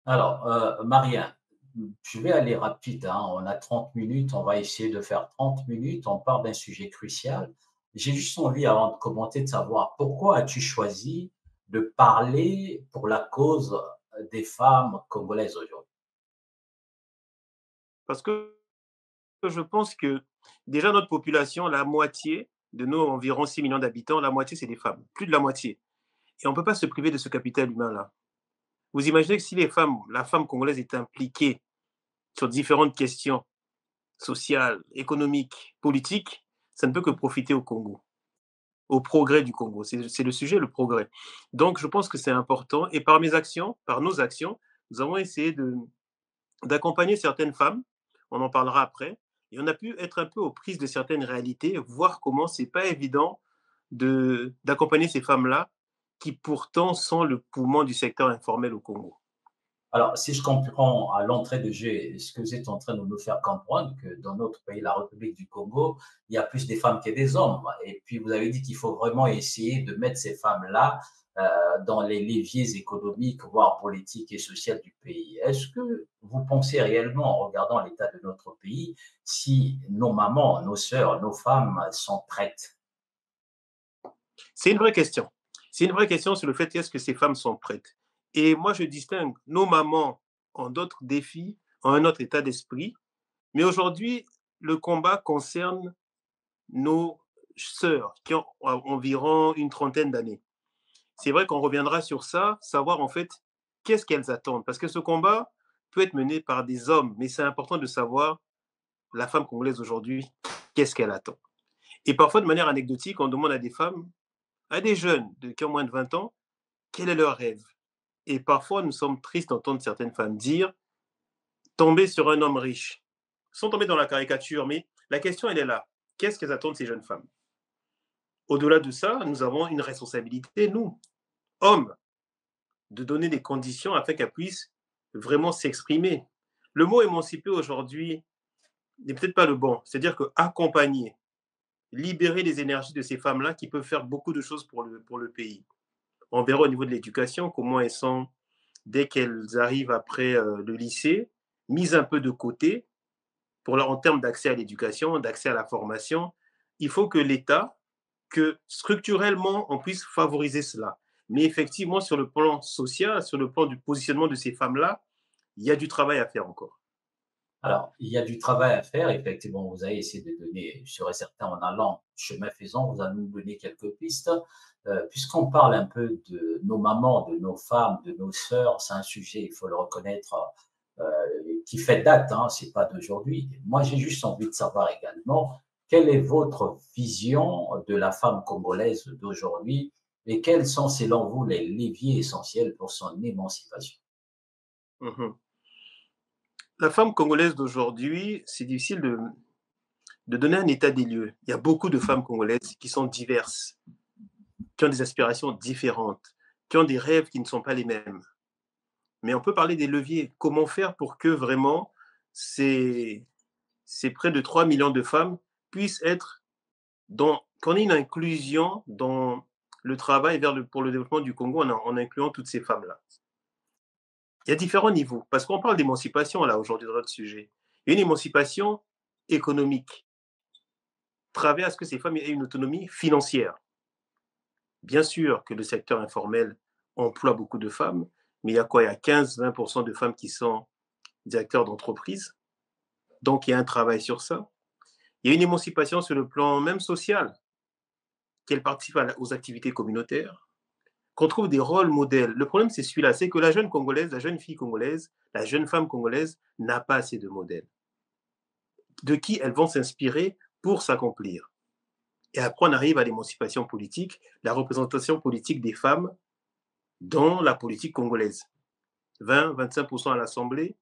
Alors, Marien, je vais aller rapide, hein. On a 30 minutes, on va essayer de faire 30 minutes. On parle d'un sujet crucial. J'ai juste envie, avant de commenter, de savoir pourquoi as-tu choisi de parler pour la cause des femmes congolaises aujourd'hui? Parce que je pense que déjà notre population, la moitié de nos environ 6 millions d'habitants, la moitié, c'est des femmes, plus de la moitié. Et on ne peut pas se priver de ce capital humain-là. Vous imaginez que si la femme congolaise est impliquée sur différentes questions sociales, économiques, politiques, ça ne peut que profiter au Congo, au progrès du Congo. C'est le sujet, le progrès. Donc, je pense que c'est important. Et par mes actions, par nos actions, nous avons essayé d'accompagner certaines femmes, on en parlera après, et on a pu être un peu aux prises de certaines réalités, voir comment c'est pas évident d'accompagner ces femmes-là qui pourtant sont le poumon du secteur informel au Congo. Alors, si je comprends à l'entrée de jeu, ce que vous êtes en train de nous faire comprendre, que dans notre pays, la République du Congo, il y a plus des femmes que des hommes. Et puis, vous avez dit qu'il faut vraiment essayer de mettre ces femmes-là dans les leviers économiques, voire politiques et sociaux du pays. Est-ce que vous pensez réellement, en regardant l'état de notre pays, si nos mamans, nos sœurs, nos femmes sont prêtes? C'est une vraie question. C'est une vraie question sur le fait est-ce que ces femmes sont prêtes. Et moi, je distingue nos mamans en d'autres défis, en un autre état d'esprit. Mais aujourd'hui, le combat concerne nos sœurs qui ont environ une trentaine d'années. C'est vrai qu'on reviendra sur ça, savoir en fait qu'est-ce qu'elles attendent. Parce que ce combat peut être mené par des hommes, mais c'est important de savoir la femme congolaise aujourd'hui, qu'est-ce qu'elle attend. Et parfois, de manière anecdotique, on demande à des femmes, à des jeunes qui ont moins de 20 ans, quel est leur rêve. Et parfois, nous sommes tristes d'entendre certaines femmes dire tomber sur un homme riche, sans tomber dans la caricature, mais la question, elle est là. Qu'est-ce qu'elles attendent ces jeunes femmes? Au-delà de ça, nous avons une responsabilité, nous, hommes, de donner des conditions afin qu'elles puissent vraiment s'exprimer. Le mot émancipé aujourd'hui n'est peut-être pas le bon. C'est-à-dire que accompagner, libérer les énergies de ces femmes-là qui peuvent faire beaucoup de choses pour le pays. On verra au niveau de l'éducation comment elles sont, dès qu'elles arrivent après le lycée, mises un peu de côté en termes d'accès à l'éducation, d'accès à la formation. Il faut que l'État, que structurellement, on puisse favoriser cela. Mais effectivement, sur le plan social, sur le plan du positionnement de ces femmes-là, il y a du travail à faire encore. Alors, il y a du travail à faire. Effectivement, vous avez essayé de donner, je serais certain, en allant chemin faisant, vous allez nous donner quelques pistes. Puisqu'on parle un peu de nos mamans, de nos femmes, de nos sœurs, c'est un sujet, il faut le reconnaître, euh, qui fait date, hein, c'est pas d'aujourd'hui. Moi, j'ai juste envie de savoir également quelle est votre vision de la femme congolaise d'aujourd'hui et quels sont, selon vous, les leviers essentiels pour son émancipation. Mhm. La femme congolaise d'aujourd'hui, c'est difficile de donner un état des lieux. Il y a beaucoup de femmes congolaises qui sont diverses, qui ont des aspirations différentes, qui ont des rêves qui ne sont pas les mêmes. Mais on peut parler des leviers. Comment faire pour que vraiment ces, ces près de 3 millions de femmes puissent être qu'on ait une inclusion dans le travail pour le développement du Congo en incluant toutes ces femmes-là. Il y a différents niveaux, parce qu'on parle d'émancipation là aujourd'hui dans notre sujet. Il y a une émancipation économique, à travers à ce que ces femmes aient une autonomie financière. Bien sûr que le secteur informel emploie beaucoup de femmes, mais il y a quoi? Il y a 15-20% de femmes qui sont directeurs d'entreprise. Donc il y a un travail sur ça. Il y a une émancipation sur le plan même social, qu'elles participent aux activités communautaires, qu'on trouve des rôles modèles. Le problème, c'est celui-là, c'est que la jeune congolaise, la jeune fille congolaise, la jeune femme congolaise n'a pas assez de modèles. De qui elles vont s'inspirer pour s'accomplir. Et après, on arrive à l'émancipation politique, la représentation politique des femmes dans la politique congolaise. 20-25% à l'Assemblée,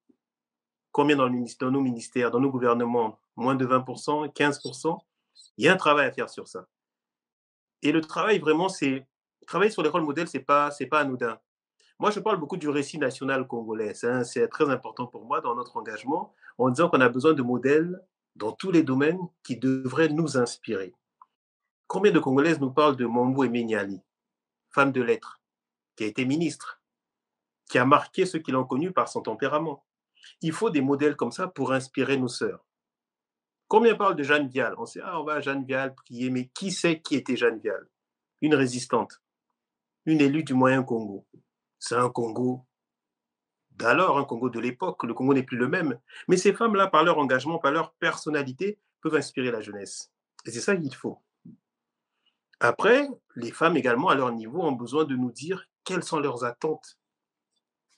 combien dans nos ministères, dans nos gouvernements? Moins de 20%, 15%. Il y a un travail à faire sur ça. Et le travail, vraiment, c'est travailler sur les rôles modèles, c'est pas anodin. Moi, je parle beaucoup du récit national congolais. C'est très important pour moi dans notre engagement, en disant qu'on a besoin de modèles dans tous les domaines qui devraient nous inspirer. Combien de Congolaises nous parlent de Mambo Emeniali, femme de lettres, qui a été ministre, qui a marqué ceux qui l'ont connu par son tempérament. Il faut des modèles comme ça pour inspirer nos sœurs. Combien parle de Jeanne Vial? On sait, ah, on va à Jeanne Vial prier, mais qui sait qui était Jeanne Vial? Une résistante, une élue du Moyen Congo. C'est un Congo d'alors, un Congo de l'époque. Le Congo n'est plus le même. Mais ces femmes-là, par leur engagement, par leur personnalité, peuvent inspirer la jeunesse. Et c'est ça qu'il faut. Après, les femmes également, à leur niveau, ont besoin de nous dire quelles sont leurs attentes.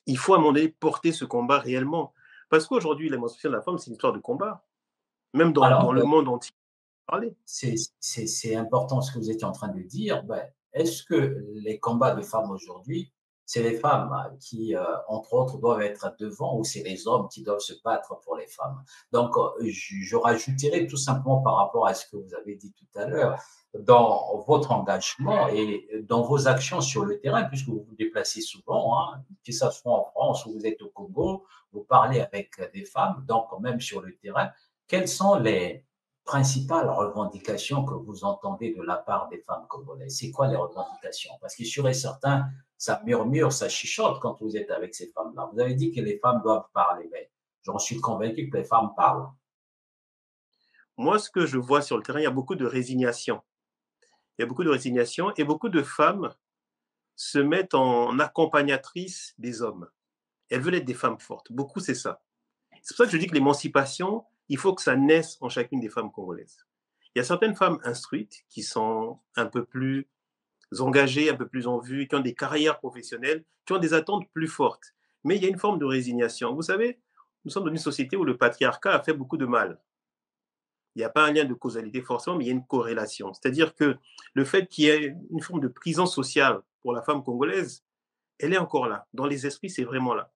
Il faut, à un moment donné, porter ce combat réellement. Parce qu'aujourd'hui, l'émancipation de la femme, c'est une histoire de combat. Même dans Alors, le monde entier, parler. c'est important ce que vous étiez en train de dire. Ben, est-ce que les combats de femmes aujourd'hui, c'est les femmes qui, entre autres, doivent être devant ou c'est les hommes qui doivent se battre pour les femmes? Donc, je rajouterais tout simplement par rapport à ce que vous avez dit tout à l'heure, dans votre engagement et dans vos actions sur le terrain, puisque vous vous déplacez souvent, hein, que ce soit en France ou vous êtes au Congo, vous parlez avec des femmes, donc même sur le terrain, quelles sont les principales revendications que vous entendez de la part des femmes congolaises? C'est quoi les revendications? Parce que sûr et certain, ça murmure, ça chichote quand vous êtes avec ces femmes-là. Vous avez dit que les femmes doivent parler, mais j'en suis convaincu que les femmes parlent. Moi, ce que je vois sur le terrain, il y a beaucoup de résignation. Il y a beaucoup de résignation et beaucoup de femmes se mettent en accompagnatrices des hommes. Elles veulent être des femmes fortes. Beaucoup, c'est ça. C'est pour ça que je dis que l'émancipation, il faut que ça naisse en chacune des femmes congolaises. Il y a certaines femmes instruites qui sont un peu plus engagées, un peu plus en vue, qui ont des carrières professionnelles, qui ont des attentes plus fortes. Mais il y a une forme de résignation. Vous savez, nous sommes dans une société où le patriarcat a fait beaucoup de mal. Il n'y a pas un lien de causalité forcément, mais il y a une corrélation. C'est-à-dire que le fait qu'il y ait une forme de prison sociale pour la femme congolaise, elle est encore là. Dans les esprits, c'est vraiment là.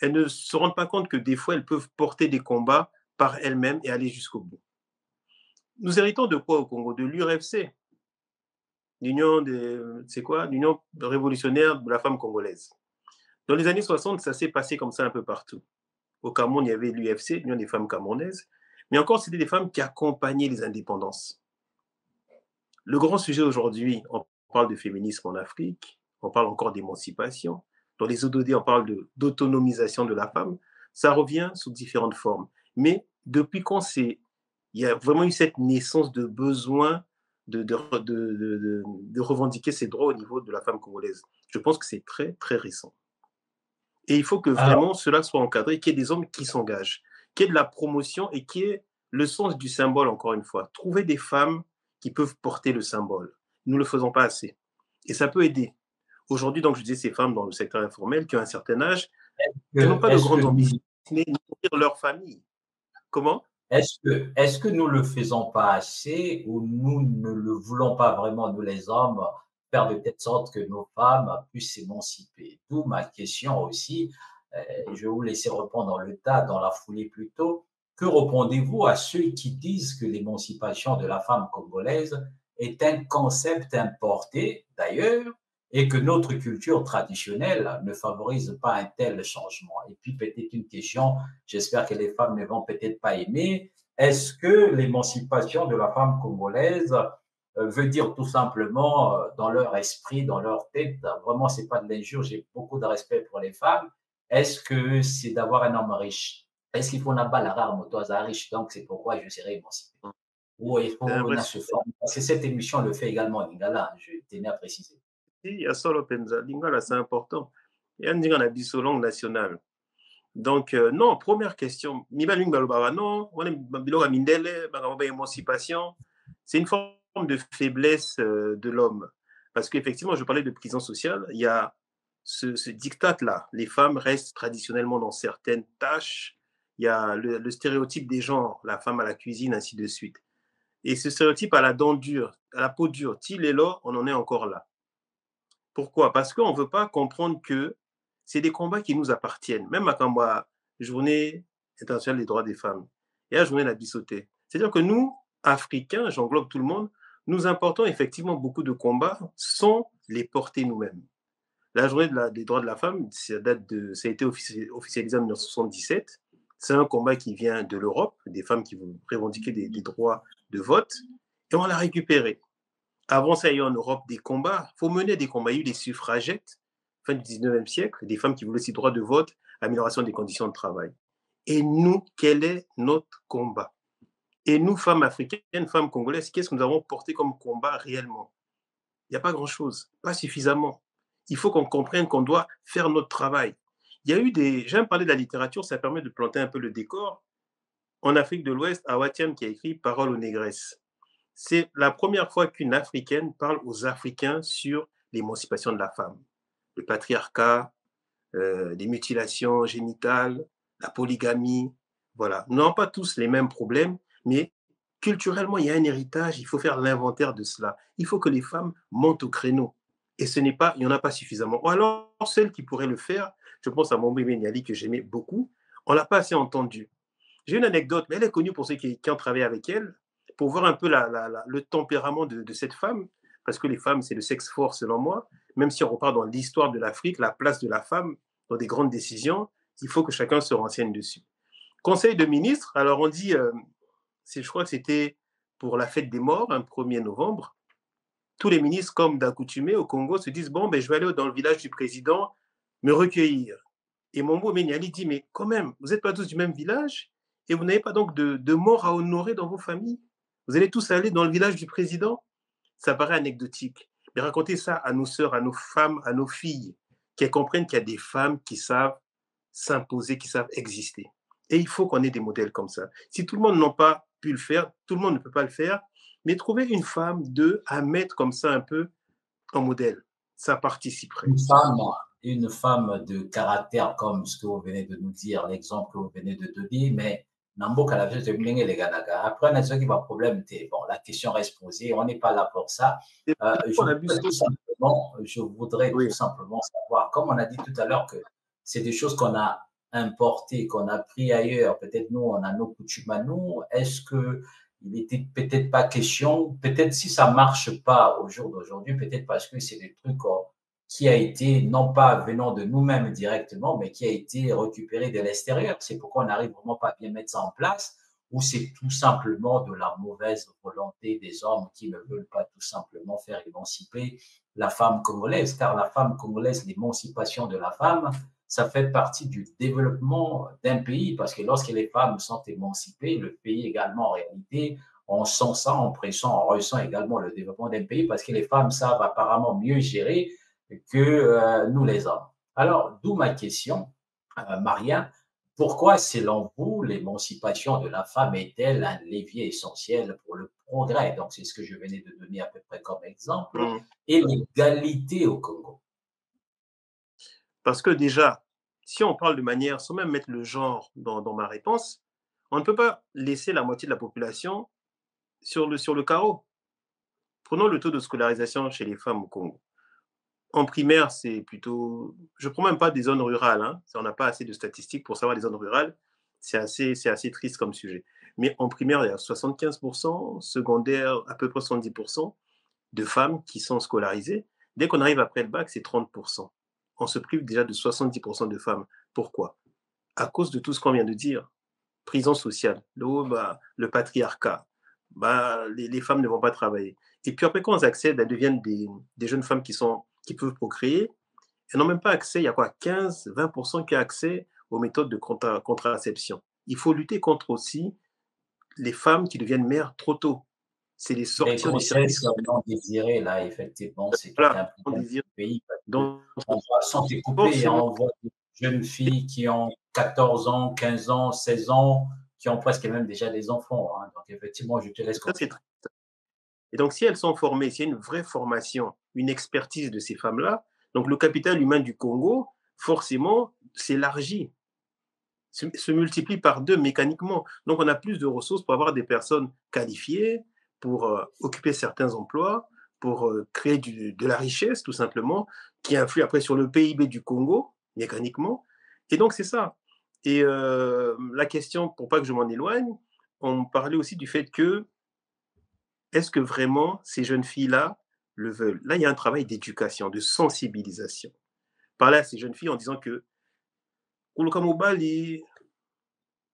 Elles ne se rendent pas compte que des fois, elles peuvent porter des combats par elles-mêmes et aller jusqu'au bout. Nous héritons de quoi au Congo? De l'URFC, c'est quoi? L'Union révolutionnaire de la femme congolaise. Dans les années 60, ça s'est passé comme ça un peu partout. Au Cameroun, il y avait l'UFC, l'Union des femmes camerounaises, mais encore, c'était des femmes qui accompagnaient les indépendances. Le grand sujet aujourd'hui, on parle de féminisme en Afrique, on parle encore d'émancipation. Dans les ODD, on parle d'autonomisation de la femme. Ça revient sous différentes formes. Mais depuis quand il y a vraiment eu cette naissance de besoin de revendiquer ses droits au niveau de la femme congolaise? Je pense que c'est très, très récent. Et il faut que Alors, vraiment cela soit encadré, qu'il y ait des hommes qui s'engagent, qu'il y ait de la promotion et qu'il y ait le sens du symbole, encore une fois. Trouver des femmes qui peuvent porter le symbole. Nous ne le faisons pas assez. Et ça peut aider. Aujourd'hui, donc, je disais, ces femmes dans le secteur informel qui ont un certain âge, elles n'ont pas de est-ce que grandes nous, ambitions, mais nourrir leur famille. Comment? est-ce que nous le faisons pas assez ou nous ne le voulons pas vraiment, nous les hommes, faire de telle sorte que nos femmes puissent s'émanciper? D'où ma question aussi. Je vais vous laisser répondre dans le tas, dans la foulée plutôt. Que répondez-vous à ceux qui disent que l'émancipation de la femme congolaise est un concept importé d'ailleurs et que notre culture traditionnelle ne favorise pas un tel changement? Et puis peut-être une question, j'espère que les femmes ne vont peut-être pas aimer. Est-ce que l'émancipation de la femme congolaise veut dire tout simplement dans leur esprit, dans leur tête, vraiment c'est pas de l'injure, j'ai beaucoup de respect pour les femmes, est-ce que c'est d'avoir un homme riche? Est-ce qu'il faut une balle à rare moto à riche, donc c'est pourquoi je serai émancipé? Ou il C'est un faut vrai une sujet. se former? Parce que cette émission le fait également en Lingala, je tenais à préciser. Il y a solo penza. Lingala, c'est important. Il y a une biso langue nationale. Donc, non, première question. Non, émancipation, c'est une forme de faiblesse de l'homme. Parce qu'effectivement, je parlais de prison sociale, il y a ce diktat-là. Les femmes restent traditionnellement dans certaines tâches. Il y a le stéréotype des genres, la femme à la cuisine, ainsi de suite. Et ce stéréotype à la dent dure, à la peau dure, il est là, on en est encore là. Pourquoi? Parce qu'on ne veut pas comprendre que c'est des combats qui nous appartiennent. Même à Kamba, journée internationale des droits des femmes, et la journée de la bisoté. C'est-à-dire que nous, Africains, j'englobe tout le monde, nous importons effectivement beaucoup de combats sans les porter nous-mêmes. La journée des droits de la femme, ça a été officialisé en 1977. C'est un combat qui vient de l'Europe, des femmes qui vont revendiquer des droits de vote, et on l'a récupéré. Avant ça, il y a eu en Europe des combats. Il faut mener des combats. Il y a eu des suffragettes. fin du 19e siècle, des femmes qui voulaient aussi droit de vote, amélioration des conditions de travail. Et nous, quel est notre combat? Et nous, femmes africaines, femmes congolaises, qu'est-ce que nous avons porté comme combat réellement? Il n'y a pas grand-chose, pas suffisamment. Il faut qu'on comprenne qu'on doit faire notre travail. Il y a eu des... J'aime parler de la littérature, ça permet de planter un peu le décor. En Afrique de l'Ouest, Awatiam qui a écrit Parole aux négresses. C'est la première fois qu'une Africaine parle aux Africains sur l'émancipation de la femme. Le patriarcat, les mutilations génitales, la polygamie. Voilà. Nous n'avons pas tous les mêmes problèmes, mais culturellement, il y a un héritage, il faut faire l'inventaire de cela. Il faut que les femmes montent au créneau. Et ce n'est pas, il n'y en a pas suffisamment. Ou alors, celles qui pourraient le faire, je pense à Mombi Niali que j'aimais beaucoup, on ne l'a pas assez entendu. J'ai une anecdote, mais elle est connue pour ceux qui ont travaillé avec elle, pour voir un peu le tempérament de cette femme, parce que les femmes, c'est le sexe fort selon moi, même si on repart dans l'histoire de l'Afrique, la place de la femme dans des grandes décisions, il faut que chacun se renseigne dessus. Conseil de ministre, alors on dit, je crois que c'était pour la fête des morts, un 1er novembre, tous les ministres, comme d'accoutumé au Congo, se disent, bon, ben, je vais aller dans le village du président me recueillir. Et Mombo Menyali dit, mais quand même, vous n'êtes pas tous du même village et vous n'avez pas donc de morts à honorer dans vos familles. Vous allez tous aller dans le village du président. Ça paraît anecdotique. Mais racontez ça à nos sœurs, à nos femmes, à nos filles, qu'elles comprennent qu'il y a des femmes qui savent s'imposer, qui savent exister. Et il faut qu'on ait des modèles comme ça. Si tout le monde n'a pas pu le faire, tout le monde ne peut pas le faire, mais trouver une femme à mettre comme ça un peu en modèle, ça participerait. Une femme de caractère comme ce que vous venez de nous dire, l'exemple que vous venez de donner, mais Nambo Kalavio de Mlingue les Ganaga. Après, on a ce qui va problème, bon, la question reste posée, on n'est pas là pour ça. Je voudrais tout simplement savoir, comme on a dit tout à l'heure, que c'est des choses qu'on a importées, qu'on a pris ailleurs. Peut-être nous, on a nos coutumes à nous. Est-ce que il n'était peut-être pas question, peut-être si ça marche pas au jour d'aujourd'hui, peut-être parce que c'est des trucs qui a été, non pas venant de nous-mêmes directement, mais qui a été récupéré de l'extérieur. C'est pourquoi on n'arrive vraiment pas à bien mettre ça en place, ou c'est tout simplement de la mauvaise volonté des hommes qui ne veulent pas tout simplement faire émanciper la femme congolaise, car la femme congolaise, l'émancipation de la femme, ça fait partie du développement d'un pays, parce que lorsque les femmes sont émancipées, le pays également en réalité, on sent ça, on ressent également le développement d'un pays, parce que les femmes savent apparemment mieux gérer que nous les hommes. Alors, d'où ma question, Maria, pourquoi, selon vous, l'émancipation de la femme est-elle un levier essentiel pour le progrès? Donc, c'est ce que je venais de donner à peu près comme exemple, et l'égalité au Congo. Parce que déjà, si on parle de manière, sans même mettre le genre dans ma réponse, on ne peut pas laisser la moitié de la population sur le carreau. Prenons le taux de scolarisation chez les femmes au Congo. En primaire, c'est plutôt... Je ne prends même pas des zones rurales. Hein. On n'a pas assez de statistiques pour savoir les zones rurales. C'est assez triste comme sujet. Mais en primaire, il y a 75%, secondaire, à peu près 70% de femmes qui sont scolarisées. Dès qu'on arrive après le bac, c'est 30%. On se prive déjà de 70% de femmes. Pourquoi? À cause de tout ce qu'on vient de dire. Prison sociale, le patriarcat, les femmes ne vont pas travailler. Et puis après, quand elles accèdent, elles deviennent des jeunes femmes qui peuvent procréer. Elles n'ont même pas accès, il y a quoi, 15-20% qui ont accès aux méthodes de contraception. Il faut lutter contre aussi les femmes qui deviennent mères trop tôt. C'est les sortir du service. Les grossesses non désirées, là, effectivement, c'est tout un problème du pays. On voit santé coupée, on voit des jeunes filles qui ont 14 ans, 15 ans, 16 ans, qui ont presque même déjà des enfants. Hein. Donc, effectivement, je te laisse continuer. Et donc, si elles sont formées, s'il y a une vraie formation, une expertise de ces femmes-là, donc le capital humain du Congo, forcément, s'élargit, se multiplie par 2 mécaniquement. Donc, on a plus de ressources pour avoir des personnes qualifiées, pour occuper certains emplois, pour créer de la richesse, tout simplement, qui influe après sur le PIB du Congo, mécaniquement. Et donc, c'est ça. Et la question, pour pas que je m'en éloigne, on parlait aussi du fait que est-ce que vraiment ces jeunes filles-là le veulent? Là, il y a un travail d'éducation, de sensibilisation. Parler à ces jeunes filles en disant que Kouloukamobali,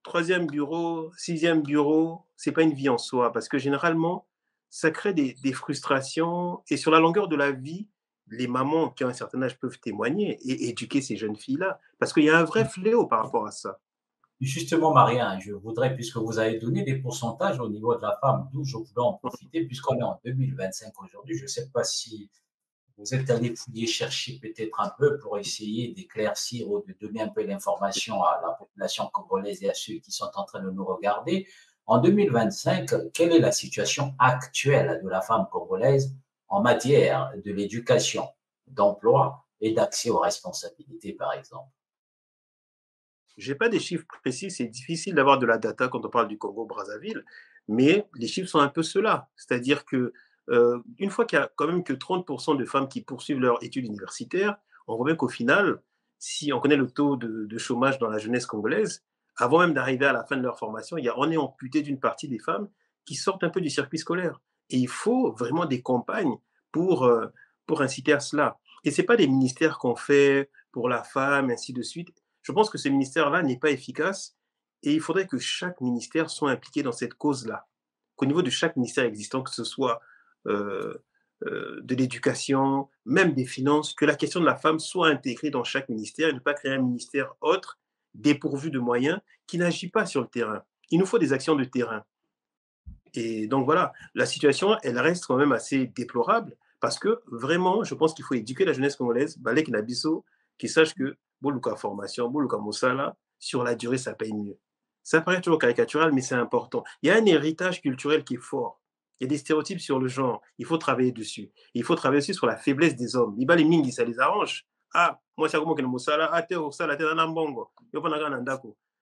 3e bureau, 6e bureau, c'est pas une vie en soi, parce que généralement, ça crée des frustrations et sur la longueur de la vie, les mamans qui ont un certain âge peuvent témoigner et éduquer ces jeunes filles-là. Parce qu'il y a un vrai fléau par rapport à ça. Justement, Maria, je voudrais, puisque vous avez donné des pourcentages au niveau de la femme, d'où je voulais en profiter, puisqu'on est en 2025 aujourd'hui. Je ne sais pas si vous êtes allé fouiller, chercher peut-être un peu pour essayer d'éclaircir ou de donner un peu l'information à la population congolaise et à ceux qui sont en train de nous regarder. En 2025, quelle est la situation actuelle de la femme congolaise en matière de l'éducation, d'emploi et d'accès aux responsabilités, par exemple? Je n'ai pas des chiffres précis, c'est difficile d'avoir de la data quand on parle du Congo-Brazzaville, mais les chiffres sont un peu ceux-là. C'est-à-dire que une fois qu'il y a quand même que 30% de femmes qui poursuivent leur études universitaires, on voit bien qu'au final, si on connaît le taux de chômage dans la jeunesse congolaise, avant même d'arriver à la fin de leur formation, on est amputé d'une partie des femmes qui sortent un peu du circuit scolaire. Et il faut vraiment des campagnes pour, euh, pour inciter à cela. Et ce n'est pas des ministères qu'on fait pour la femme, ainsi de suite. Je pense que ce ministère-là n'est pas efficace et il faudrait que chaque ministère soit impliqué dans cette cause-là. Qu'au niveau de chaque ministère existant, que ce soit euh, de l'éducation, même des finances, que la question de la femme soit intégrée dans chaque ministère et ne pas créer un ministère autre, dépourvu de moyens, qui n'agit pas sur le terrain. Il nous faut des actions de terrain. Et donc voilà, la situation, elle reste quand même assez déplorable parce que vraiment, je pense qu'il faut éduquer la jeunesse congolaise, Balek Nabiso, qui sache que Boluka formation, Boluka Moussala, sur la durée, ça paye mieux. Ça paraît toujours caricatural, mais c'est important. Il y a un héritage culturel qui est fort. Il y a des stéréotypes sur le genre. Il faut travailler dessus. Il faut travailler aussi sur la faiblesse des hommes. Iba les mingi, ça les arrange. Ah, moi, c'est comme Moussala, ah, t'es au sala, t'es dans un bongo.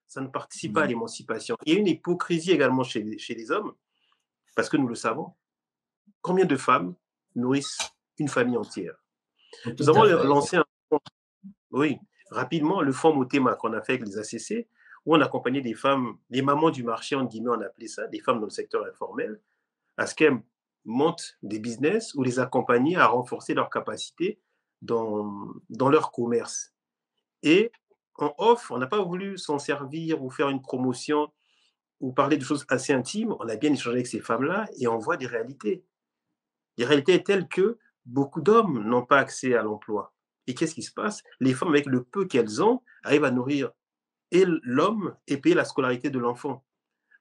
Ça ne participe pas à l'émancipation. Il y a une hypocrisie également chez les hommes parce que nous le savons, combien de femmes nourrissent une famille entière? Nous Tout avons à fait. lancé oui, rapidement le fonds Motema qu'on a fait avec les ACC, où on accompagnait des femmes, les mamans du marché, en guillemets, on appelait ça, des femmes dans le secteur informel, à ce qu'elles montent des business ou les accompagner à renforcer leurs capacités dans leur commerce. Et en off, on n'a pas voulu s'en servir ou faire une promotion ou parler de choses assez intimes. On a bien échangé avec ces femmes-là et on voit des réalités. La réalité est telle que beaucoup d'hommes n'ont pas accès à l'emploi. Et qu'est-ce qui se passe? Les femmes, avec le peu qu'elles ont, arrivent à nourrir et l'homme et payer la scolarité de l'enfant.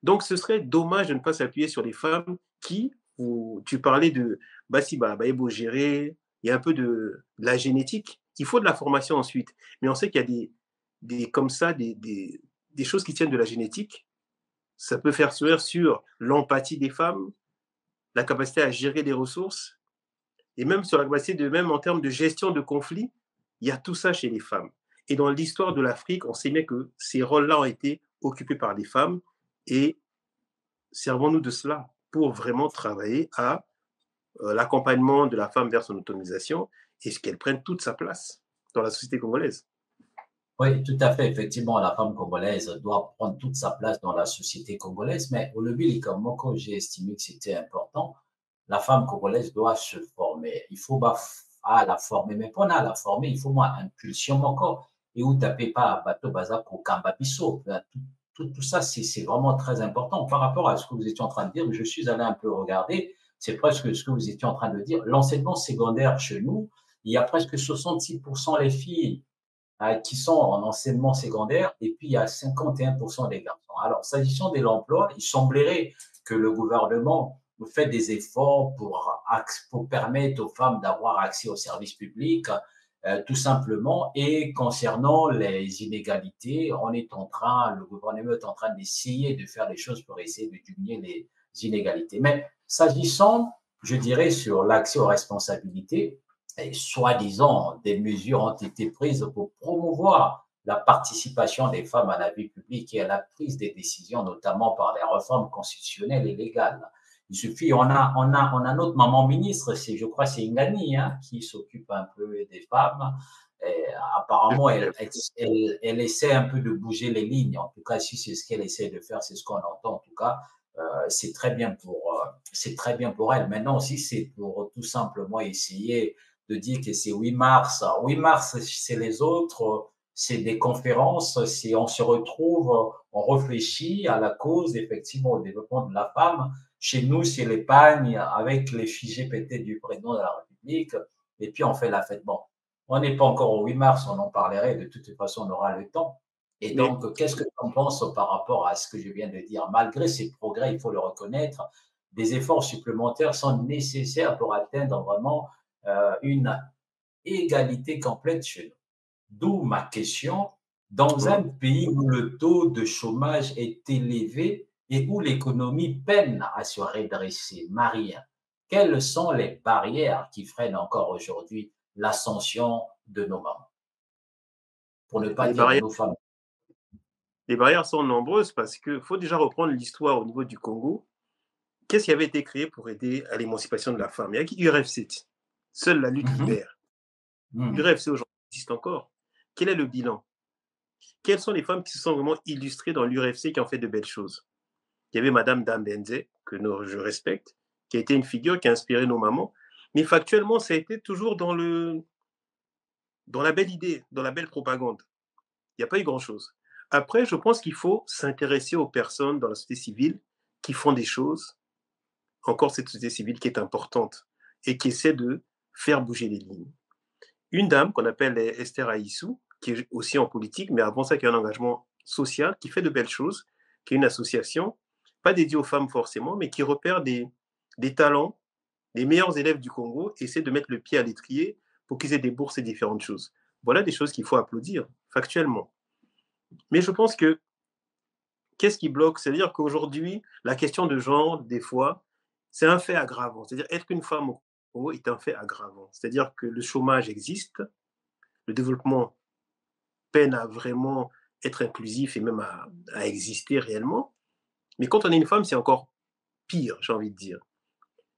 Donc, ce serait dommage de ne pas s'appuyer sur les femmes qui, tu parlais de Bassiba, Baebo gérer, il y a un peu de la génétique. Il faut de la formation ensuite. Mais on sait qu'il y a comme ça, des choses qui tiennent de la génétique. Ça peut faire sourire sur l'empathie des femmes, la capacité à gérer des ressources, et même sur la capacité même en termes de gestion de conflits, il y a tout ça chez les femmes. Et dans l'histoire de l'Afrique, on sait bien que ces rôles-là ont été occupés par des femmes et servons-nous de cela pour vraiment travailler à l'accompagnement de la femme vers son autonomisation et qu'elle prenne toute sa place dans la société congolaise. Oui, tout à fait. Effectivement, la femme congolaise doit prendre toute sa place dans la société congolaise, mais au début, comme moi, quand j'ai estimé que c'était important, la femme congolaise doit se former. Il faut la former, mais pour la former, il faut moi impulsion encore. Et où taper pas bateau baza pour Kambabiso. Tout ça, c'est vraiment très important. Par rapport à ce que vous étiez en train de dire, je suis allé un peu regarder, c'est presque ce que vous étiez en train de dire. L'enseignement secondaire chez nous, il y a presque 66% les filles qui sont en enseignement secondaire et puis il y a 51% des garçons. Alors, s'agissant de l'emploi, il semblerait que le gouvernement fait des efforts pour permettre aux femmes d'avoir accès aux services publics, tout simplement. Et concernant les inégalités, le gouvernement est en train d'essayer de faire des choses pour essayer de diminuer les inégalités. Mais s'agissant, je dirais, sur l'accès aux responsabilités, et soi-disant, des mesures ont été prises pour promouvoir la participation des femmes à la vie publique et à la prise des décisions, notamment par les réformes constitutionnelles et légales. Il suffit, on a notre maman ministre, je crois, c'est Ngani, hein, qui s'occupe un peu des femmes. Et apparemment, elle essaie un peu de bouger les lignes. En tout cas, si c'est ce qu'elle essaie de faire, c'est ce qu'on entend. En tout cas, c'est très bien pour elle. Maintenant aussi, c'est pour tout simplement essayer de dire que c'est 8 mars. 8 mars, c'est les autres, c'est des conférences, c'est on se retrouve, on réfléchit à la cause, effectivement, au développement de la femme. Chez nous, c'est l'Espagne avec les figés peut-être du président de la République. et puis on fait la fête. Bon, on n'est pas encore au 8 mars, on en parlerait, de toute façon, on aura le temps. Et Mais donc, qu'est-ce que tu en penses par rapport à ce que je viens de dire? Malgré ces progrès, il faut le reconnaître, des efforts supplémentaires sont nécessaires pour atteindre vraiment une égalité complète chez nous. D'où ma question, dans un hum, pays où le taux de chômage est élevé et où l'économie peine à se redresser, Marie, quelles sont les barrières qui freinent encore aujourd'hui l'ascension de nos mamans, pour ne pas les dire de barrières, nos femmes? les barrières sont nombreuses parce qu'il faut déjà reprendre l'histoire au niveau du Congo. Qu'est-ce qui avait été créé pour aider à l'émancipation de la femme? Il y a qui URFC. Seule la lutte Mhm, libère. mhm. L'URFC aujourd'hui existe encore. Quel est le bilan? Quelles sont les femmes qui se sont vraiment illustrées dans l'URFC qui ont fait de belles choses? Il y avait Madame Dambenze, je respecte, qui a été une figure qui a inspiré nos mamans. Mais factuellement, ça a été toujours dans la belle idée, dans la belle propagande. Il n'y a pas eu grand-chose. Après, je pense qu'il faut s'intéresser aux personnes dans la société civile qui font des choses, encore cette société civile qui est importante et qui essaie de faire bouger les lignes. Une dame qu'on appelle Esther Aïssou, qui est aussi en politique, mais avant ça, qui a un engagement social, qui fait de belles choses, qui est une association, pas dédiée aux femmes forcément, mais qui repère des talents, les meilleurs élèves du Congo, et essaie de mettre le pied à l'étrier pour qu'ils aient des bourses et différentes choses. Voilà des choses qu'il faut applaudir, factuellement. Mais je pense que qu'est-ce qui bloque? C'est-à-dire qu'aujourd'hui, la question de genre, des fois, c'est un fait aggravant. C'est-à-dire être une femme au Congo est un fait aggravant. C'est-à-dire que le chômage existe, le développement peine à vraiment être inclusif et même à exister réellement. Mais quand on est une femme, c'est encore pire, j'ai envie de dire.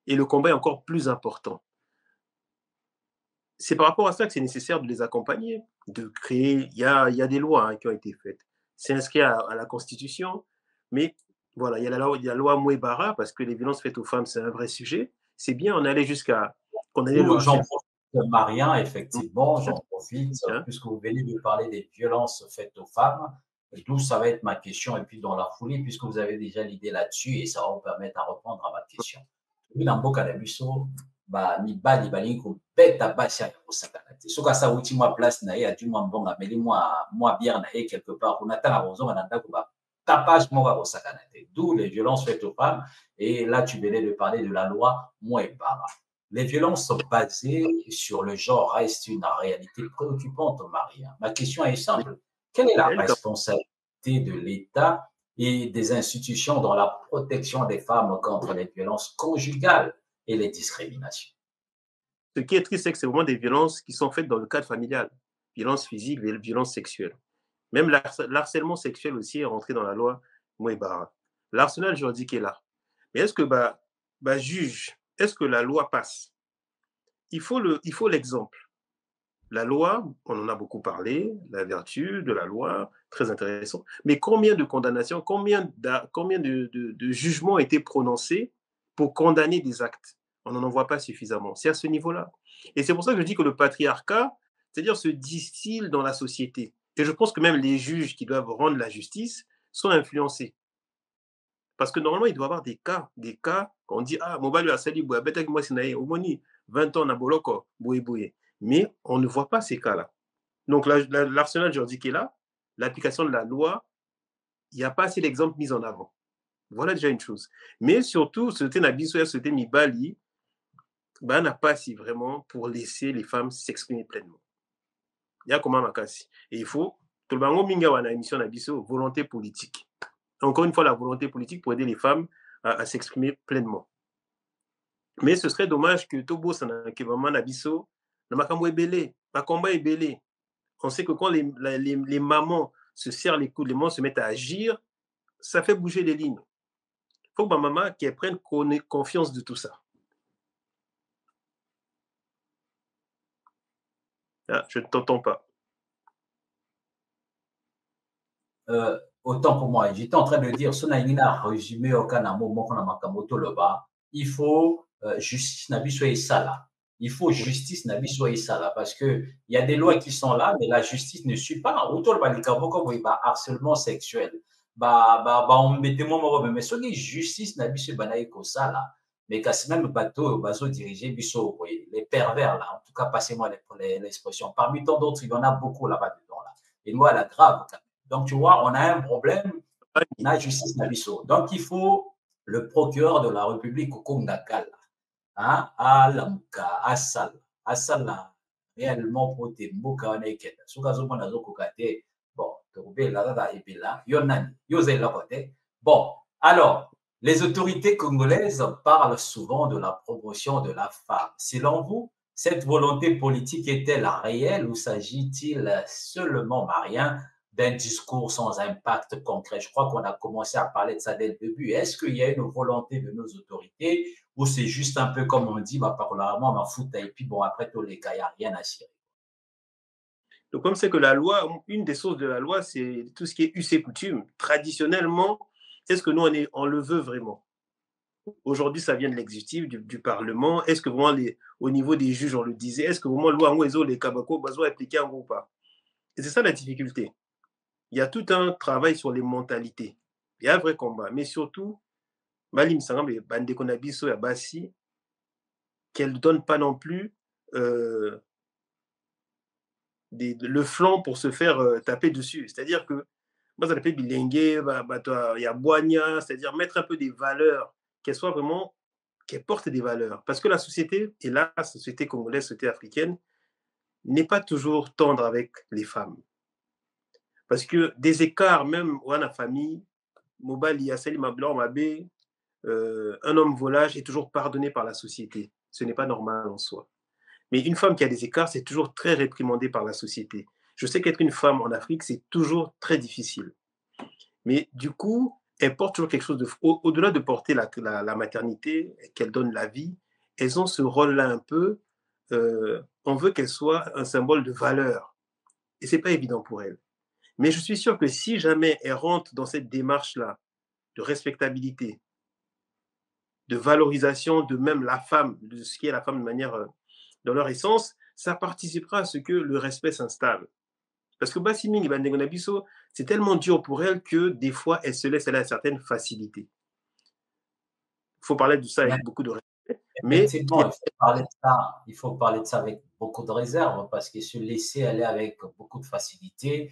Et le combat est encore plus important. C'est par rapport à ça que c'est nécessaire de les accompagner, de créer. Il y a des lois qui ont été faites. C'est inscrit à la Constitution, mais voilà, il y a la loi Mouébara, parce que les violences faites aux femmes, c'est un vrai sujet. C'est bien, on allait jusqu'à condamner le D'où j'en harcèlement. profite, Marien, effectivement, j'en profite, Hein. puisque vous venez de parler des violences faites aux femmes, d'où ça va être ma question, et puis dans la foulée, puisque vous avez déjà l'idée là-dessus, et ça va vous permettre à répondre à ma question. Oui, dans mboka na biso, mibali balingi kobeta basi ya kosakana te. Soki asauti mwa place na ye, adwi mwa mbongo, ameli mwa bière na ye quelque part, kuna ntanga kozonga na ndako batapage moko ya kosakana te. D'où les violences faites aux femmes, et là tu venais de parler de la loi Mouebara. Les violences basées sur le genre restent une réalité préoccupante, Maria. Ma question est simple. Quelle est la Elle, responsabilité de l'État et des institutions dans la protection des femmes contre les violences conjugales et les discriminations? ce qui est triste, c'est que c'est vraiment des violences qui sont faites dans le cadre familial. Violences physiques, violences sexuelles. Même l'harcèlement sexuel aussi est rentré dans la loi Mouébara. L'arsenal juridique est là. Mais est-ce que, juge, est-ce que la loi passe? Il faut l'exemple. La loi, on en a beaucoup parlé, la vertu de la loi, très intéressant. Mais combien de condamnations, combien de jugements ont été prononcés pour condamner des actes? On n'en voit pas suffisamment. C'est à ce niveau-là. Et c'est pour ça que je dis que le patriarcat, c'est-à-dire se distille dans la société. Et je pense que même les juges qui doivent rendre la justice sont influencés. Parce que normalement, il doit y avoir des cas, quand on dit, ah, mobile a sali, moi, c'est 20 ans, na boloko, boué, boué. Mais on ne voit pas ces cas-là. Donc, l'arsenal juridique est là, l'application de la loi, il n'y a pas assez d'exemples mis en avant. Voilà déjà une chose. Mais surtout, ce Nabiso, ce Mibali, n'a pas si vraiment pour laisser les femmes s'exprimer pleinement. Il y a comment Makasi. Et il faut, tout le monde minga wana émission Nabiso, volonté politique. Encore une fois, la volonté politique pour aider les femmes à s'exprimer pleinement. Mais ce serait dommage que Tobo Sanakebama Nabiso, le Makambo est belé, Makambo est belé. On sait que quand les mamans se serrent les coudes, les mamans se mettent à agir, ça fait bouger les lignes. Il faut que ma maman qu'elle prenne confiance de tout ça. Ah, je ne t'entends pas. Autant pour moi, j'étais en train de dire, Sonaïna résumé au Kanamo, Makamoto Loba, il faut justice Nabi soit ça là. Il faut justice Nabi soit ça là, parce que il y a des lois qui sont là, mais la justice ne suit pas. Autour de comme harcèlement sexuel. On mettait moi, mais ce qui justice Nabi soit banaïko ça là. mais quand même bateau, bateau dirigé, biso, les pervers là, en tout cas, passez-moi l'expression. Parmi tant d'autres, il y en a beaucoup là-bas dedans là. Et nous, elle a grave. Donc, tu vois, on a un problème, la justice na biso. Donc, il faut le procureur de la République au Kongakal, hein, à Lamka, à Sal, réellement pour te mboka wana ekenda. Soka zo mona zo kokate, bon, tokobe la kaka ebela, yo nani, yo zela kote. Bon, alors, les autorités congolaises parlent souvent de la promotion de la femme. Selon vous, cette volonté politique est-elle réelle ou s'agit-il seulement, Marien, d'un discours sans impact concret? Je crois qu'on a commencé à parler de ça dès le début. Est-ce qu'il y a une volonté de nos autorités ou c'est juste un peu comme on dit, bah, parlement, ma fout, et puis bon, après tous les cas, il n'y a rien à cirer. Le problème, c'est que la loi, une des sources de la loi, c'est tout ce qui est us et coutume. Traditionnellement, est-ce que nous, on le veut vraiment? Aujourd'hui, ça vient de l'exécutif, du Parlement. Est-ce que vraiment, au niveau des juges, on le disait, est-ce que vraiment, loi en les Kabako, besoin appliquer en ou pas? Et c'est ça la difficulté. Il y a tout un travail sur les mentalités. Il y a un vrai combat. Mais surtout, Malim Sangam, Bande Konabiso et Abassi, qu'elle ne donne pas non plus le flanc pour se faire taper dessus. C'est-à-dire que, moi, ça s'appelle bilingue, il y a Boigna, c'est-à-dire mettre un peu des valeurs, qu'elles soient vraiment, qu'elles portent des valeurs. Parce que la société, et là, la société congolaise, la société africaine, n'est pas toujours tendre avec les femmes. Parce que des écarts, même dans la famille, Mobali, Yasseli, Mablan, Mabé, un homme volage est toujours pardonné par la société. Ce n'est pas normal en soi. Mais une femme qui a des écarts, c'est toujours très réprimandé par la société. Je sais qu'être une femme en Afrique, c'est toujours très difficile. Mais du coup, elles portent toujours quelque chose de... Au-delà de porter la maternité, qu'elles donnent la vie, elles ont ce rôle-là un peu... on veut qu'elles soient un symbole de valeur. Et ce n'est pas évident pour elles. Mais je suis sûr que si jamais elles rentrent dans cette démarche-là de respectabilité, de valorisation de même la femme, de ce qui est la femme de manière... dans leur essence, ça participera à ce que le respect s'installe. Parce que Bassiming et Bandengonabiso, c'est tellement dur pour elle que des fois, elle se laisse aller à certaines facilités. Il faut parler de ça avec beaucoup de respect. Mais Effectivement, il faut parler de ça avec beaucoup de réserve parce que se laisser aller avec beaucoup de facilité,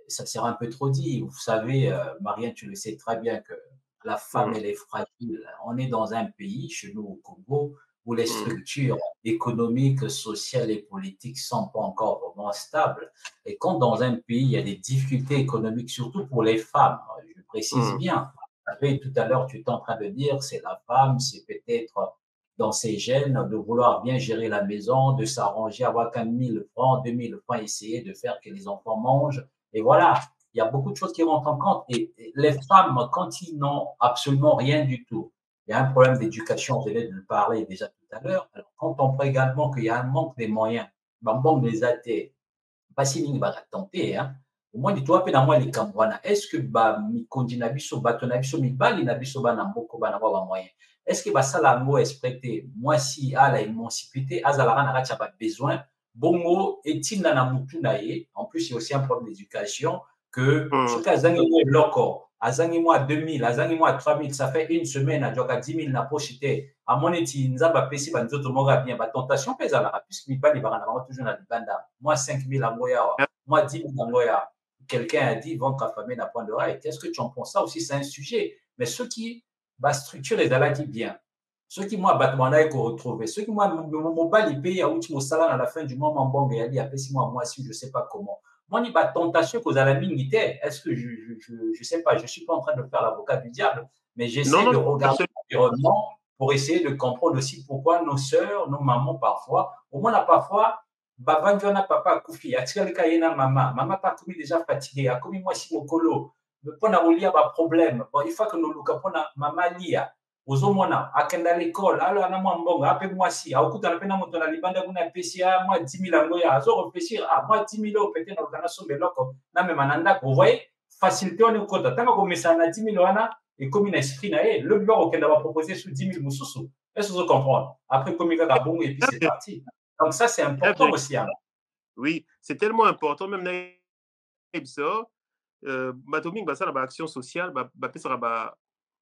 ça sert un peu trop dit. Vous savez, Marien, tu le sais très bien que la femme, elle est fragile. On est dans un pays, chez nous au Congo, où les structures économiques, sociales et politiques ne sont pas encore vraiment stables. Et quand dans un pays, il y a des difficultés économiques, surtout pour les femmes, je précise bien, tout à l'heure, tu es en train de dire, c'est la femme, c'est peut-être dans ses gènes de vouloir bien gérer la maison, de s'arranger, avoir 1000 francs, 2000 francs, essayer de faire que les enfants mangent. Et voilà, il y a beaucoup de choses qui rentrent en compte. Et les femmes, quand ils n'ont absolument rien du tout, il y a un problème d'éducation, je venais de le parler déjà tout à l'heure. Alors, quand on voit également qu'il y a un manque des moyens, manque des athées, pas si mingi tenter, hein. Au moins, dis-toi, pe na moi les Cambouana. Est-ce que ba mikondi na biso, bato na biso, mibali na biso ba na mboko ba na ba moyen? Est-ce que ba sala ngo expecté, moi si à la émancipité, azala na kacha ba besoin, bongo etinda na mutu na ye. En plus, il y a aussi un problème d'éducation que ce qu'azangi mo loko, azangi mo à 2000, azangi mo à 3000, ça fait une semaine, à djoka 10 000 na pochité. À mon eti, nzaba pesi ba nzoto moga bien, ba tentation pesa la, puisque mibali ba na ba toujours na libanda. Moi 5000 à moya, moi 10 000 à moya. Quelqu'un a dit, vont t'affamer d'un point de rail. Qu'est-ce que tu en penses? Ça aussi, c'est un sujet. Mais ceux qui, bah, structure les alaki bien. Ceux qui, moi, battement là, qu'on retrouve. Ceux qui, moi, mon bal, ils payent à outil au salaire à la fin du mois, mon bon, il y a si moi, si, je ne sais pas comment. Moi, il y a tentation qu'aux amis militaires. Est-ce que je sais pas, je ne suis pas en train de faire l'avocat du diable, mais j'essaie de regarder l'environnement pour essayer de comprendre aussi pourquoi nos sœurs, nos mamans, parfois, au moins, là, parfois, bavandi wana papa akufi atikalika ye na mama mama mpe akomi déjà fatigué akomi mwasi mokolo mpona kolia baproblème bon il faut que noluka mpona mama lia ozomona akenda l'école alo ana mwa mbongo ape mwasi akokutana mpe na moto na libanda kuna apesi a mwa 10 000 yango ya azorefléchir mwa 10 000 oyo pete naluka nasomba eloko namema na ndako ovoye facilité wana ekota ntango akomesana na 10 000 wana ekomi na esprit na ye lobi bakokenda baproposer sur 10 000 mosusu est ce que ozocomprendre après ekomi kaka bongo et puis c'est parti. Donc ça, c'est important aussi. Hein. Oui, c'est tellement important. Même dans Batoming, ça, la action sociale, ça,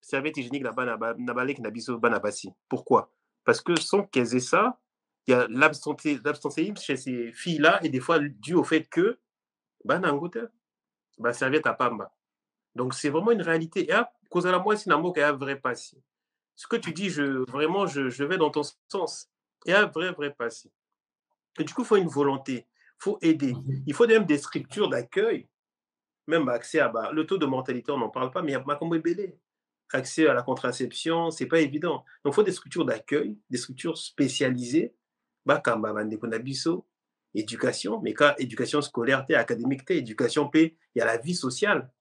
serviette hygiénique na baleki na biso bana basi. Pourquoi? Parce que sans qu'elles aient ça, il y a l'absentéisme chez ces filles-là et des fois dû au fait que bana yango te, serviette à pamba. Donc c'est vraiment une réalité. Et ah, cause à la moi, c'est un mot qui a vrai passé. Ce que tu dis, vraiment, je vais dans ton sens. Il y a un vrai passé. Et du coup, il faut une volonté, il faut aider. Mhm. Il faut même des structures d'accueil, même accès à le taux de mortalité, on n'en parle pas, mais il y a Makambo Ebele. Accès à la contraception, c'est pas évident. Donc, il faut des structures d'accueil, des structures spécialisées. Bakamba bandeko na biso, éducation, mais quand éducation scolaire, académique, éducation, il y a la vie sociale.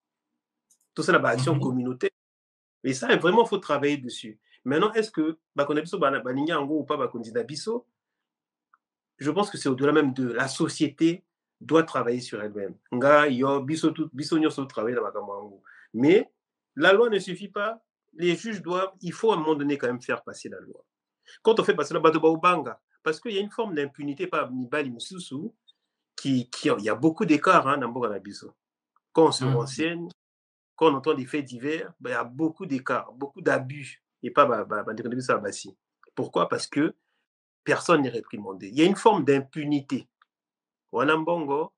Tout ça, la action Mhm. communautaire. Et ça, vraiment, il faut travailler dessus. Maintenant, est-ce que bakona biso baninga ou pas bakondi na biso? Je pense que c'est au-delà même de la société doit travailler sur elle-même. Nga yo biso nyonso travailler dans makambo yango. Mais la loi ne suffit pas. Les juges doivent, il faut à un moment donné quand même faire passer la loi. Quand on fait passer la bato baobanga, parce qu'il y a une forme d'impunité par Mibali Moussoussou, il y a beaucoup d'écarts hein, dans Mboka Nabiso. Quand on se Mhm. renseigne, quand on entend des faits divers, il y a beaucoup d'écarts, beaucoup d'abus. Et pas pourquoi? Parce que personne n'est réprimandé. Il y a une forme d'impunité. Wanambongo,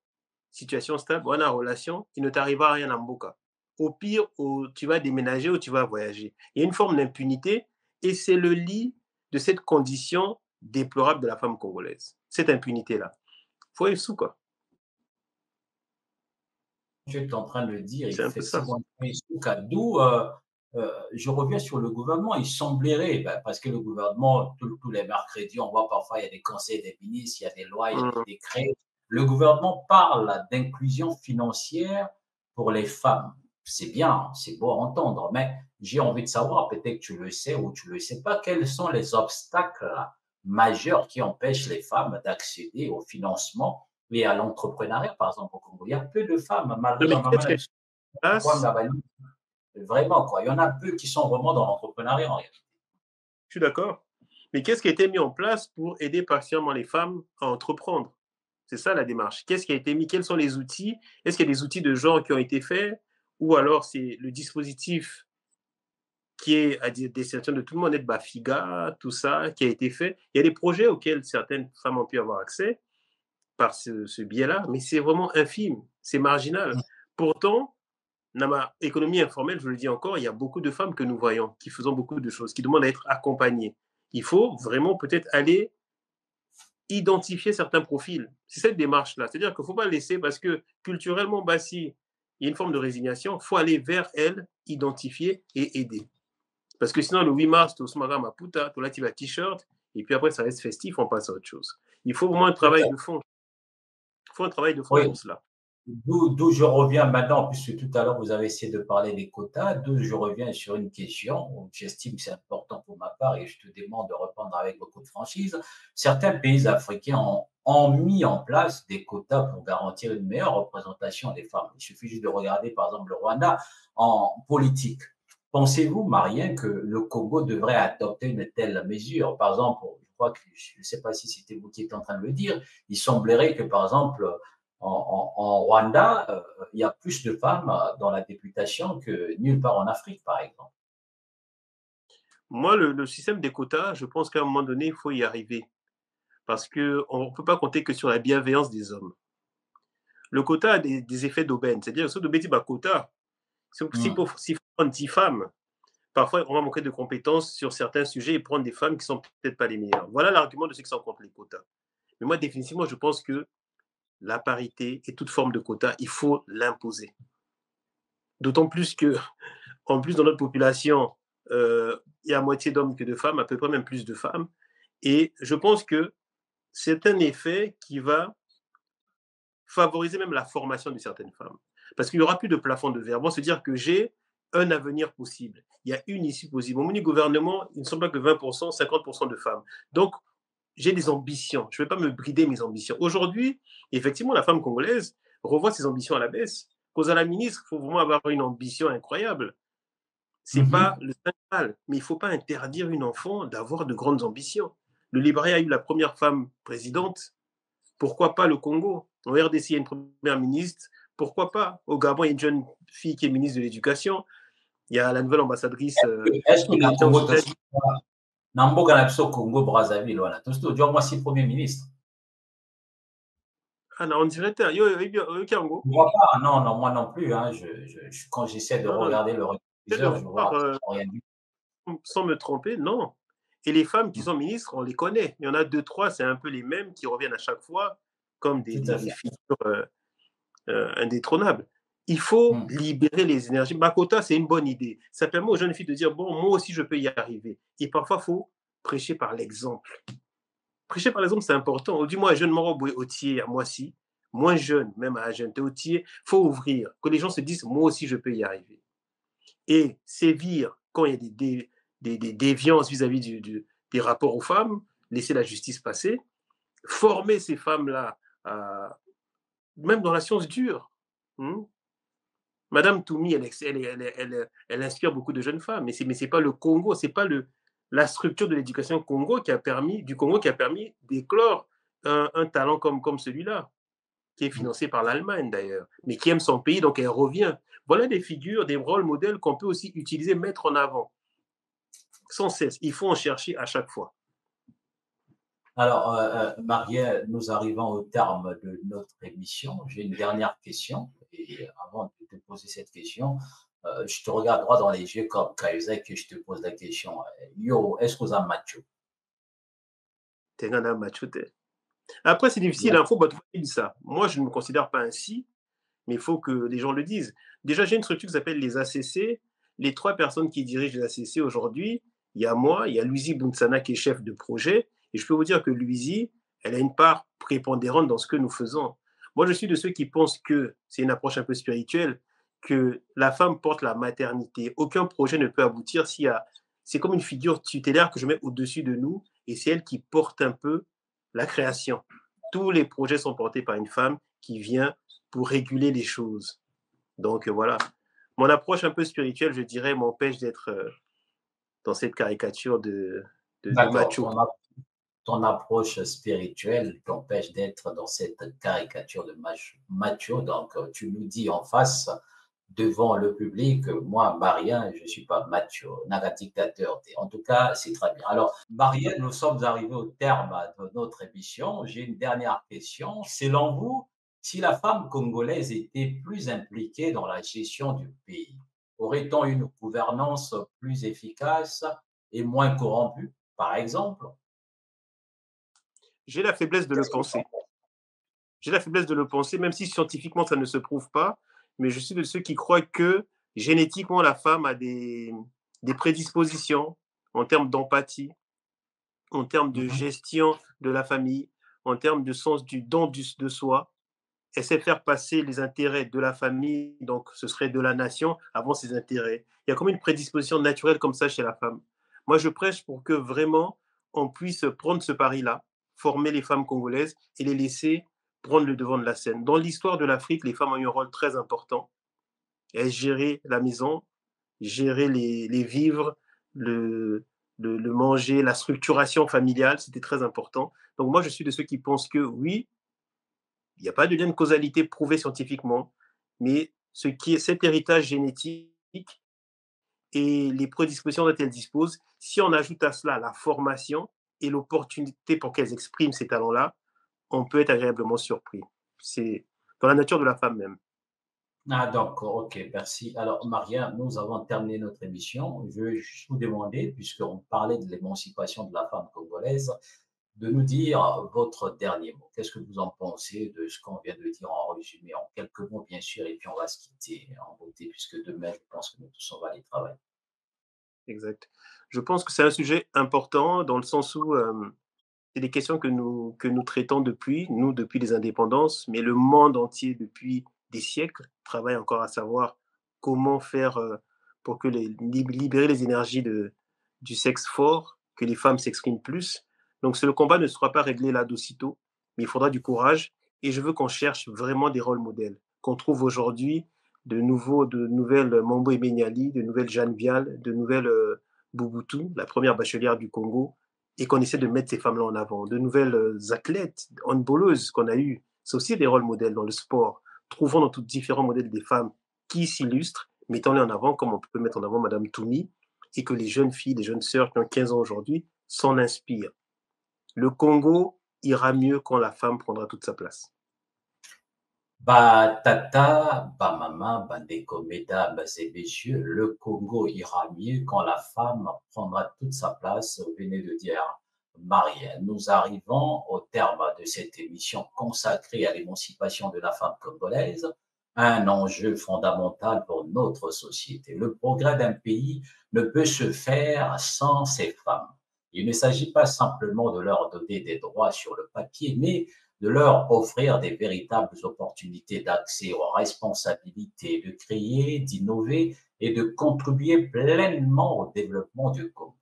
situation stable, wana relation, il ne t'arrivera rien en Mboka. Au pire, tu vas déménager ou tu vas voyager. Il y a une forme d'impunité et c'est le lit de cette condition déplorable de la femme congolaise. Cette impunité-là. Il faut être sous, quoi. Tu es en train de dire, C'est un peu ça. effectivement, d'où je reviens sur le gouvernement. Il semblerait, ben, parce que le gouvernement, tous les mercredis, on voit parfois, il y a des conseils des ministres, il y a des lois, il y a des décrets. Le gouvernement parle d'inclusion financière pour les femmes. C'est bien, c'est beau à entendre, mais j'ai envie de savoir, peut-être que tu le sais ou tu ne le sais pas, quels sont les obstacles majeurs qui empêchent les femmes d'accéder au financement et à l'entrepreneuriat, par exemple, au Congo. Il y a peu de femmes, malgré Non, mais ma maman, qu'est-ce qu'elle passe? vraiment, quoi. Il y en a peu qui sont vraiment dans l'entrepreneuriat, en réalité. Je suis d'accord. Mais qu'est-ce qui a été mis en place pour aider particulièrement les femmes à entreprendre? C'est ça la démarche. Qu'est-ce qui a été mis? Quels sont les outils? Est-ce qu'il y a des outils de genre qui ont été faits? Ou alors c'est le dispositif qui est à destination de tout le monde, être Bafiga, tout ça, qui a été fait. Il y a des projets auxquels certaines femmes ont pu avoir accès par ce biais-là, mais c'est vraiment infime, c'est marginal. Pourtant, dans ma économie informelle, je le dis encore, il y a beaucoup de femmes que nous voyons qui font beaucoup de choses, qui demandent à être accompagnées. Il faut vraiment peut-être aller identifier certains profils. C'est cette démarche-là. C'est-à-dire qu'il ne faut pas laisser, parce que culturellement, Bassi, il y a une forme de résignation, il faut aller vers elle, identifier et aider. Parce que sinon, le 8 mars, tu as Maputa, tu as t-shirt, et puis après, ça reste festif, on passe à autre chose. Il faut vraiment un travail de fond. Il faut un travail de fond Oui, pour cela. d'où je reviens maintenant, puisque tout à l'heure vous avez essayé de parler des quotas, d'où je reviens sur une question où j'estime que c'est important pour ma part et je te demande de répondre avec beaucoup de franchise. Certains pays africains ont mis en place des quotas pour garantir une meilleure représentation des femmes. Il suffit juste de regarder par exemple le Rwanda en politique. Pensez-vous, Marien, que le Congo devrait adopter une telle mesure? Par exemple, je crois que, je ne sais pas si c'était vous qui êtes en train de le dire, il semblerait que par exemple, en Rwanda, il y a plus de femmes dans la députation que nulle part en Afrique, par exemple. Moi, le système des quotas, je pense qu'à un moment donné, il faut y arriver. Parce qu'on ne peut pas compter que sur la bienveillance des hommes. Le quota a des effets d'aubaine. C'est-à-dire, si on dit quota, si Mm. faut prendre 10 femmes, parfois on va manquer de compétences sur certains sujets et prendre des femmes qui ne sont peut-être pas les meilleures. Voilà l'argument de ceux qui sont contre les quotas. Mais moi, définitivement, je pense que la parité et toute forme de quota, il faut l'imposer. D'autant plus que, en plus, dans notre population, il y a à moitié d'hommes que de femmes, à peu près même plus de femmes. Et je pense que c'est un effet qui va favoriser même la formation de certaines femmes. Parce qu'il n'y aura plus de plafond de verre. Bon, se dire que j'ai un avenir possible. Il y a une issue possible. Au niveau gouvernement, il ne semble pas que 20%, 50% de femmes. Donc, j'ai des ambitions. Je ne vais pas me brider mes ambitions. Aujourd'hui, effectivement, la femme congolaise revoit ses ambitions à la baisse. Cause à la ministre, il faut vraiment avoir une ambition incroyable. C'est pas Mhm. le Saint-Graal, mais il ne faut pas interdire une enfant d'avoir de grandes ambitions. Le Libéria a eu la première femme présidente. Pourquoi pas le Congo? En RDC, il y a une première ministre. Pourquoi pas? Au Gabon, il y a une jeune fille qui est ministre de l'Éducation. Il y a la nouvelle ambassadrice Est-ce que qui la était aux Congo, États-Unis. Namboka na biso Congo Brazzaville, voilà. Tout ce que moi, si Premier ministre. Ah non, on dirait, yo, Kiango. Je ne vois pas, non, non, moi non plus. Hein. Quand j'essaie de Non, non, regarder le j'essaie de rétroviseur, je voir vois absolument rien du sans me tromper, non. Et les femmes qui sont ministres, on les connaît. Il y en a deux, trois, c'est un peu les mêmes qui reviennent à chaque fois comme tout. Tout à des fait. figures indétrônables. Il faut Hmm. libérer les énergies. Makota, c'est une bonne idée. Ça permet aux jeunes filles de dire, bon, moi aussi, je peux y arriver. Et parfois, il faut prêcher par l'exemple. Prêcher par l'exemple, c'est important. Du moins, jeune moro autier à moi si, moins jeune, même à jeune, t'es autier, faut ouvrir. Que les gens se disent, moi aussi, je peux y arriver. Et sévir quand il y a des déviances vis-à-vis des rapports aux femmes, laisser la justice passer, former ces femmes-là, même dans la science dure. Hmm? Madame Toumi, elle inspire beaucoup de jeunes femmes, mais c'est pas le Congo, c'est pas la structure de l'éducation Congo du Congo qui a permis d'éclore un talent comme celui-là, qui est financé par l'Allemagne d'ailleurs, mais qui aime son pays, donc elle revient. Voilà des figures, des rôles modèles qu'on peut aussi utiliser, mettre en avant, sans cesse. Il faut en chercher à chaque fois. Alors, Maria, nous arrivons au terme de notre émission. J'ai une dernière question. Et avant de te poser cette question, je te regarde droit dans les yeux comme Kaizek et je te pose la question. Yo, est-ce que vous avez macho? Tengana Machute. Après, c'est difficile, il faut dire ça. Moi, je ne me considère pas ainsi, mais il faut que les gens le disent. Déjà, j'ai une structure qui s'appelle les ACC. Les trois personnes qui dirigent les ACC aujourd'hui, il y a moi, il y a Luizy Bounsana qui est chef de projet. Et je peux vous dire que Luizy, elle a une part prépondérante dans ce que nous faisons. Moi, je suis de ceux qui pensent que c'est une approche un peu spirituelle, que la femme porte la maternité. Aucun projet ne peut aboutir s'il y a. C'est comme une figure tutélaire que je mets au-dessus de nous et c'est elle qui porte un peu la création. Tous les projets sont portés par une femme qui vient pour réguler les choses. Donc voilà. Mon approche un peu spirituelle, je dirais, m'empêche d'être dans cette caricature de D'accord. macho. Ton approche spirituelle t'empêche d'être dans cette caricature de macho. Donc, tu nous dis en face, devant le public, moi, Marien, je ne suis pas macho, naga dictateur. En tout cas, c'est très bien. Alors, Marien, nous sommes arrivés au terme de notre émission. J'ai une dernière question. Selon vous, si la femme congolaise était plus impliquée dans la gestion du pays, aurait-on une gouvernance plus efficace et moins corrompue, par exemple? J'ai la faiblesse de le Qu'est-ce que penser. J'ai la faiblesse de le penser, même si scientifiquement ça ne se prouve pas, mais je suis de ceux qui croient que génétiquement la femme a des prédispositions en termes d'empathie, en termes de Mhm. gestion de la famille, en termes de sens du don de soi. Elle sait faire passer les intérêts de la famille, donc ce serait de la nation, avant ses intérêts. Il y a comme une prédisposition naturelle comme ça chez la femme. Moi, je prêche pour que vraiment on puisse prendre ce pari-là, former les femmes congolaises et les laisser prendre le devant de la scène. Dans l'histoire de l'Afrique, les femmes ont eu un rôle très important. Elles géraient la maison, gérer les vivres, le manger, la structuration familiale, c'était très important. Donc moi, je suis de ceux qui pensent que oui, il n'y a pas de lien de causalité prouvé scientifiquement, mais ce qui est cet héritage génétique et les prédispositions dont elles disposent, si on ajoute à cela la formation et l'opportunité pour qu'elles expriment ces talents-là, on peut être agréablement surpris. C'est dans la nature de la femme même. Ah, d'accord, ok, merci. Alors, Maria, nous avons terminé notre émission. Je vais juste vous demander, puisqu'on parlait de l'émancipation de la femme congolaise, de nous dire votre dernier mot. Qu'est-ce que vous en pensez de ce qu'on vient de dire en résumé, en quelques mots, bien sûr, et puis on va se quitter en beauté, puisque demain, je pense que nous tous, on va aller travailler. Exact. Je pense que c'est un sujet important dans le sens où c'est des questions que nous traitons depuis, nous, depuis les indépendances, mais le monde entier, depuis des siècles, travaille encore à savoir comment faire pour que libérer les énergies du sexe fort, que les femmes s'expriment plus. Donc, le combat ne sera pas réglé là d'aussitôt, mais il faudra du courage. Et je veux qu'on cherche vraiment des rôles modèles, qu'on trouve aujourd'hui de nouvelles Mambo Emeniali, de nouvelles Jeanne Vial, de nouvelles Bouboutou, la première bachelière du Congo, et qu'on essaie de mettre ces femmes-là en avant. De nouvelles athlètes, handballeuses qu'on a eues, c'est aussi des rôles modèles dans le sport. Trouvons dans tous différents modèles des femmes qui s'illustrent, mettons-les en avant comme on peut mettre en avant Madame Toumi et que les jeunes filles, les jeunes sœurs qui ont 15 ans aujourd'hui s'en inspirent. Le Congo ira mieux quand la femme prendra toute sa place. Bah, tata, bah, maman, bandeko, mesdames et messieurs, le Congo ira mieux quand la femme prendra toute sa place, venez de dire Marianne. Nous arrivons au terme de cette émission consacrée à l'émancipation de la femme congolaise, un enjeu fondamental pour notre société. Le progrès d'un pays ne peut se faire sans ces femmes. Il ne s'agit pas simplement de leur donner des droits sur le papier, mais de leur offrir des véritables opportunités d'accès aux responsabilités, de créer, d'innover et de contribuer pleinement au développement du Congo.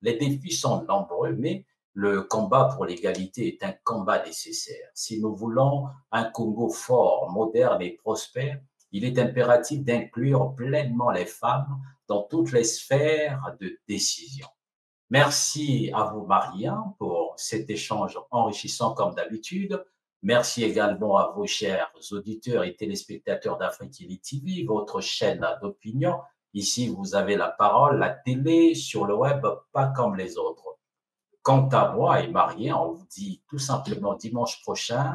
Les défis sont nombreux, mais le combat pour l'égalité est un combat nécessaire. Si nous voulons un Congo fort, moderne et prospère, il est impératif d'inclure pleinement les femmes dans toutes les sphères de décision. Merci à vous, Marianne, pour cet échange enrichissant comme d'habitude. Merci également à vos chers auditeurs et téléspectateurs d'Afrique TV, votre chaîne d'opinion. Ici, vous avez la parole, la télé sur le web, pas comme les autres. Quant à moi et Marianne, on vous dit tout simplement dimanche prochain